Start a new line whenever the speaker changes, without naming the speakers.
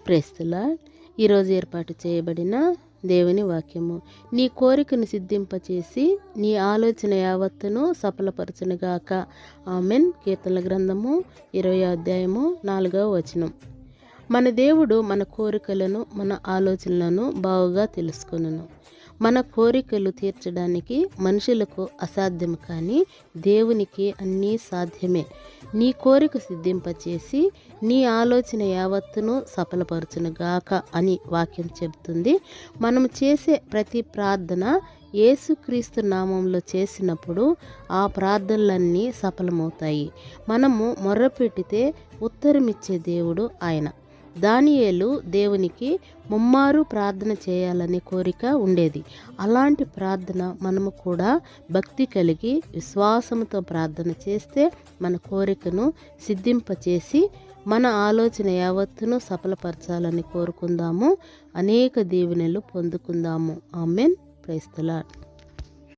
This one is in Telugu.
Praise the lord. ఈరోజు ఏర్పాటు చేయబడిన దేవుని వాక్యము. నీ కోరికను సిద్ధింపచేసి నీ ఆలోచన యావత్తును సఫలపరచునుగాక. ఆమెన్. కీర్తనల గ్రంథము 20వ అధ్యాయము 4వ వచనం. మన దేవుడు మన కోరికలను మన ఆలోచనలను బాగుగా తెలుసుకొనును. మన కోరికలు తీర్చడానికి మనుషులకు అసాధ్యం, కానీ దేవునికి అన్నీ సాధ్యమే. నీ కోరిక సిద్ధింపచేసి నీ ఆలోచన యావత్తును సఫలపరచునుగాక అని వాక్యం చెబుతుంది. మనం చేసే ప్రతి ప్రార్థన యేసుక్రీస్తు నామంలో చేసినప్పుడు ఆ ప్రార్థనలన్నీ సఫలమవుతాయి. మనము మొర్రపెట్టితే ఉత్తరమిచ్చే దేవుడు ఆయన. దానియేలు దేవునికి ముమ్మారు ప్రార్థన చేయాలనే కోరిక ఉండేది. అలాంటి ప్రార్థన మనము కూడా భక్తి కలిగి విశ్వాసంతో ప్రార్థన చేస్తే మన కోరికను సిద్ధింపచేసి మన ఆలోచన యావత్తును సఫలపరచాలని కోరుకుందాము. అనేక దీవెనలు పొందుకుందాము. ఆమెన్. Praise the lord.